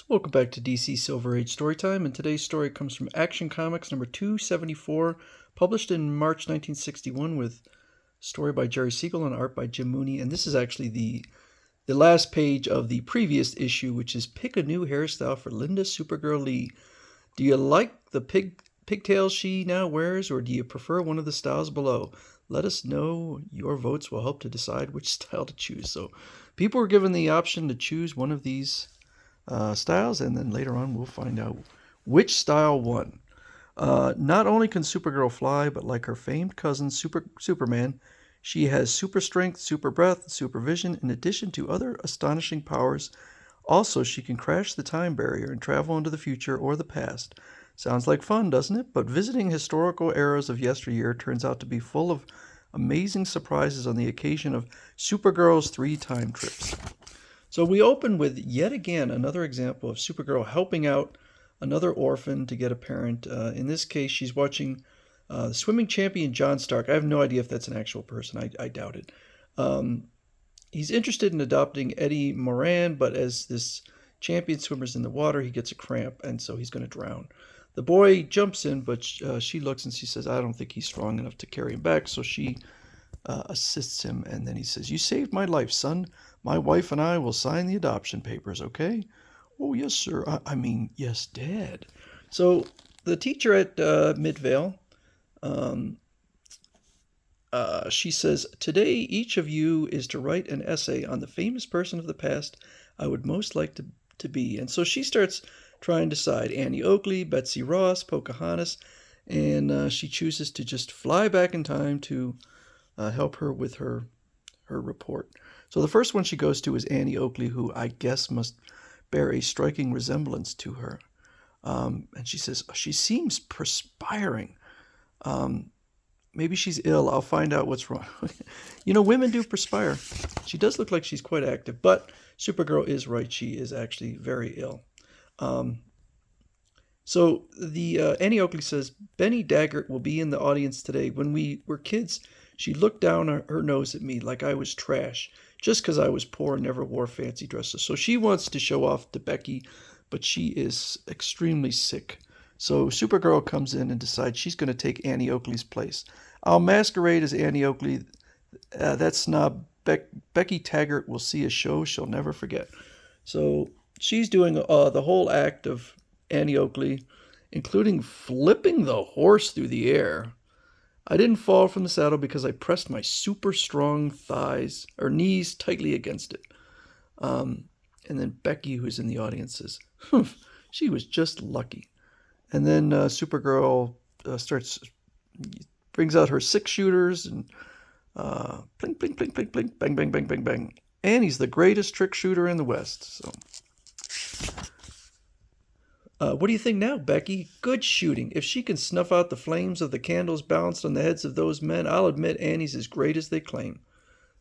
Welcome back to DC Silver Age Storytime, and today's story comes from Action Comics number 274, published in March 1961 with story by Jerry Siegel and art by Jim Mooney. And this is actually the last page of the previous issue, which is Pick a New Hairstyle for Linda Supergirl Lee. Do you like the pigtails she now wears, or do you prefer one of the styles below? Let us know. Your votes will help to decide which style to choose. So people were given the option to choose one of these styles, and then later on we'll find out which style won. Not only can Supergirl fly, but like her famed cousin Superman, she has super strength, super breath, super vision, in addition to other astonishing powers. Also, she can crash the time barrier and travel into the future or the past. Sounds like fun, doesn't it? But visiting historical eras of yesteryear turns out to be full of amazing surprises on the occasion of Supergirl's 3 time trips. So we open with yet again another example of Supergirl helping out another orphan to get a parent. In this case, she's watching the swimming champion John Stark. I have no idea if that's an actual person. I doubt it. He's interested in adopting Eddie Moran, but as this champion swimmer's in the water, he gets a cramp, and so he's going to drown. The boy jumps in, but she looks and she says, I don't think he's strong enough to carry him back, so she assists him, and then he says, you saved my life, son. My wife and I will sign the adoption papers, okay? Oh, yes, sir. I mean, yes, Dad. So the teacher at Midvale, she says, today each of you is to write an essay on the famous person of the past I would most like to be. And so she starts trying to decide Annie Oakley, Betsy Ross, Pocahontas, and she chooses to just fly back in time to help her with her report. So the first one she goes to is Annie Oakley, who I guess must bear a striking resemblance to her. And she says, she seems perspiring. Maybe she's ill. I'll find out what's wrong. Women do perspire. She does look like she's quite active, but Supergirl is right. She is actually very ill. So the Annie Oakley says, Benny Daggett will be in the audience today. When we were kids, she looked down her nose at me like I was trash, just because I was poor and never wore fancy dresses. So she wants to show off to Becky, but she is extremely sick. So Supergirl comes in and decides she's going to take Annie Oakley's place. I'll masquerade as Annie Oakley. That snob Becky Taggart will see a show she'll never forget. So she's doing the whole act of Annie Oakley, including flipping the horse through the air. I didn't fall from the saddle because I pressed my super strong knees tightly against it. And then Becky, who's in the audience, says, she was just lucky. And then Supergirl brings out her 6 shooters and blink, blink, blink, blink, blink, bang, bang, bang, bang, bang. Annie's the greatest trick shooter in the West. So, what do you think now, Becky? Good shooting. If she can snuff out the flames of the candles balanced on the heads of those men, I'll admit Annie's as great as they claim.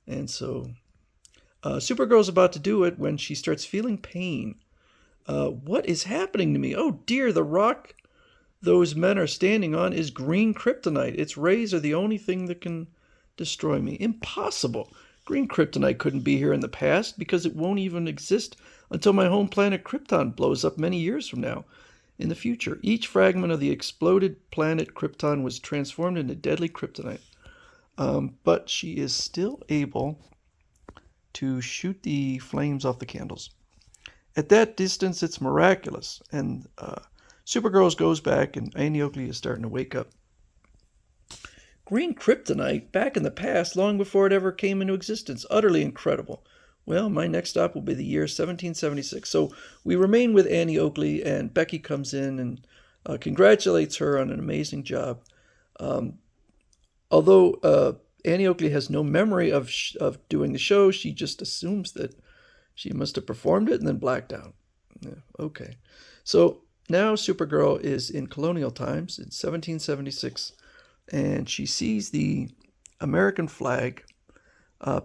And so Supergirl's about to do it when she starts feeling pain. What is happening to me? Oh dear, the rock those men are standing on is green kryptonite. Its rays are the only thing that can destroy me. Impossible. Green kryptonite couldn't be here in the past because it won't even exist until my home planet Krypton blows up many years from now. In the future, each fragment of the exploded planet Krypton was transformed into deadly kryptonite. But she is still able to shoot the flames off the candles. At that distance, it's miraculous. And Supergirl goes back, and Annie Oakley is starting to wake up. Green kryptonite, back in the past, long before it ever came into existence. Utterly incredible. Well, my next stop will be the year 1776. So we remain with Annie Oakley, and Becky comes in and congratulates her on an amazing job. Although Annie Oakley has no memory of doing the show, she just assumes that she must have performed it and then blacked out. Yeah, okay. So now Supergirl is in colonial times, in 1776, and she sees the American flag.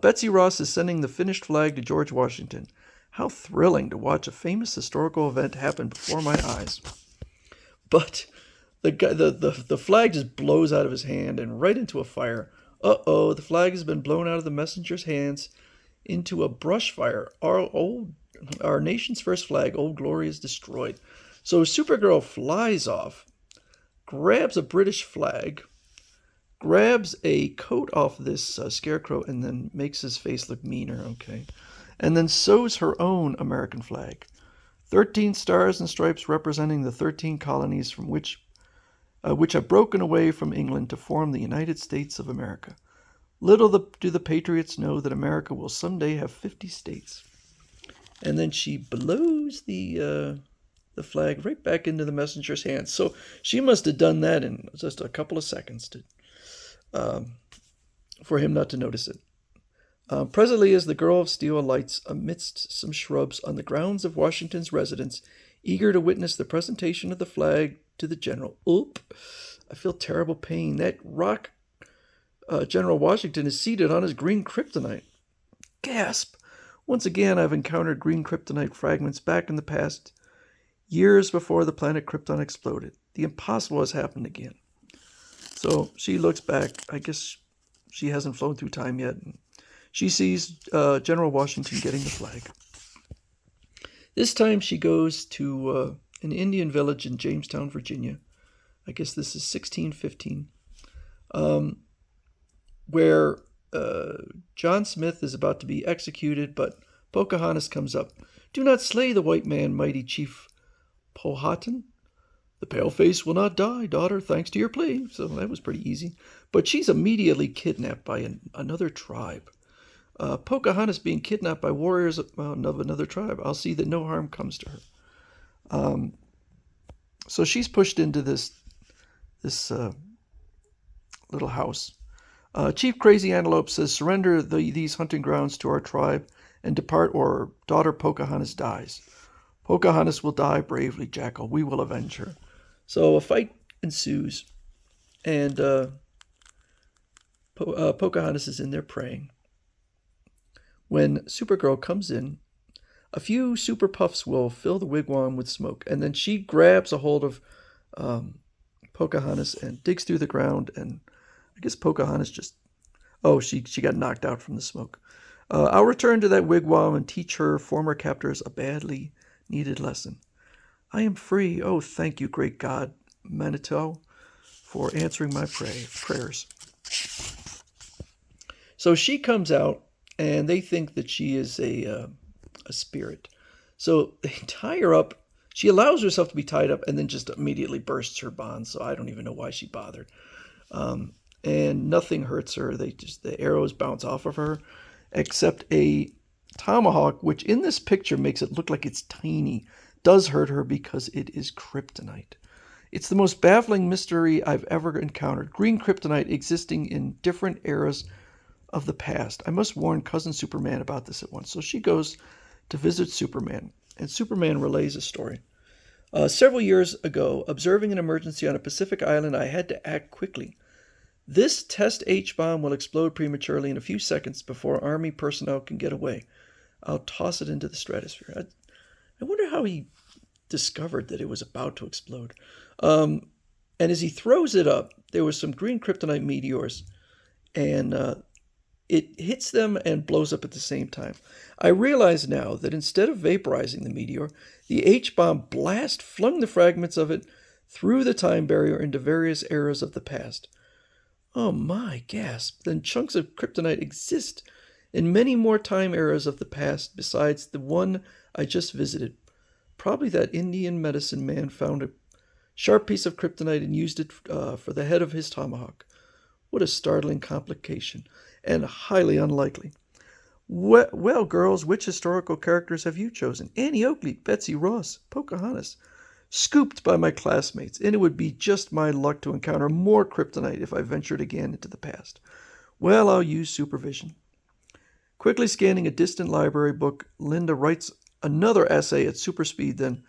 Betsy Ross is sending the finished flag to George Washington. How thrilling to watch a famous historical event happen before my eyes. But the flag just blows out of his hand and right into a fire. Uh-oh, the flag has been blown out of the messenger's hands into a brush fire. Oh our nation's first flag, Old Glory, is destroyed. So Supergirl flies off, grabs a British flag, grabs a coat off this scarecrow, and then makes his face look meaner, okay? And then sews her own American flag. 13 stars and stripes representing the 13 colonies from which have broken away from England to form the United States of America. Little do the patriots know that America will someday have 50 states. And then she blows the flag right back into the messenger's hands. So she must have done that in just a couple of seconds for him not to notice it. Presently, as the girl of steel alights amidst some shrubs on the grounds of Washington's residence, eager to witness the presentation of the flag to the general. Oop! I feel terrible pain. That rock General Washington is seated on his green kryptonite. Gasp! Once again, I've encountered green kryptonite fragments back in the past, years before the planet Krypton exploded. The impossible has happened again. So she looks back. I guess she hasn't flown through time yet. She sees General Washington getting the flag. This time she goes to an Indian village in Jamestown, Virginia. I guess this is 1615, where John Smith is about to be executed, but Pocahontas comes up. Do not slay the white man, mighty chief Powhatan. The paleface will not die, daughter, thanks to your plea. So that was pretty easy. But she's immediately kidnapped by another tribe. Pocahontas being kidnapped by warriors of another tribe. I'll see that no harm comes to her. So she's pushed into this little house. Chief Crazy Antelope says, surrender these hunting grounds to our tribe and depart, or daughter Pocahontas dies. Pocahontas will die bravely, Jackal. We will avenge her. So a fight ensues, and Pocahontas is in there praying. When Supergirl comes in, a few super puffs will fill the wigwam with smoke, and then she grabs a hold of Pocahontas and digs through the ground, and I guess Pocahontas she got knocked out from the smoke. I'll return to that wigwam and teach her former captors a badly needed lesson. I am free. Oh, thank you, great God, Manitou, for answering my prayers. So she comes out, and they think that she is a spirit. So they tie her up. She allows herself to be tied up and then just immediately bursts her bonds. So I don't even know why she bothered. And nothing hurts her. The arrows bounce off of her, except a tomahawk, which in this picture makes it look like it's tiny, does hurt her because it is kryptonite. It's the most baffling mystery I've ever encountered. Green kryptonite existing in different eras of the past. I must warn Cousin Superman about this at once. So she goes to visit Superman, and Superman relays a story. Several years ago, observing an emergency on a Pacific island, I had to act quickly. This test H-bomb will explode prematurely in a few seconds before Army personnel can get away. I'll toss it into the stratosphere. I wonder how he discovered that it was about to explode. And as he throws it up, there was some green kryptonite meteors, and it hits them and blows up at the same time. I realize now that instead of vaporizing the meteor, the H-bomb blast flung the fragments of it through the time barrier into various eras of the past. Oh my, gasp. Then chunks of kryptonite exist in many more time eras of the past besides the one I just visited. Probably that Indian medicine man found a sharp piece of kryptonite and used it for the head of his tomahawk. What a startling complication, and highly unlikely. Well, girls, which historical characters have you chosen? Annie Oakley, Betsy Ross, Pocahontas. Scooped by my classmates, and it would be just my luck to encounter more kryptonite if I ventured again into the past. Well, I'll use supervision. Quickly scanning a distant library book, Linda writes another essay at super speed, then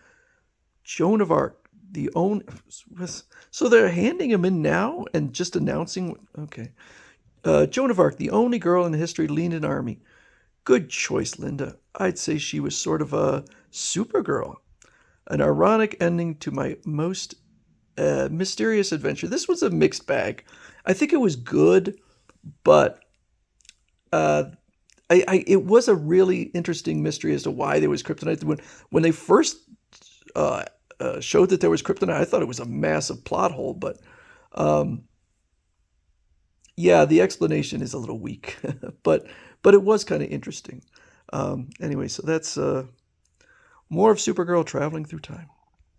Joan of Arc, the only... So they're handing him in now and just announcing... Okay. Joan of Arc, the only girl in history to lead an army. Good choice, Linda. I'd say she was sort of a Supergirl. An ironic ending to my most mysterious adventure. This was a mixed bag. I think it was good, but it was a really interesting mystery as to why there was kryptonite. When they first showed that there was kryptonite, I thought it was a massive plot hole, but um, yeah, the explanation is a little weak, but it was kind of interesting. Anyway, so that's more of Supergirl traveling through time.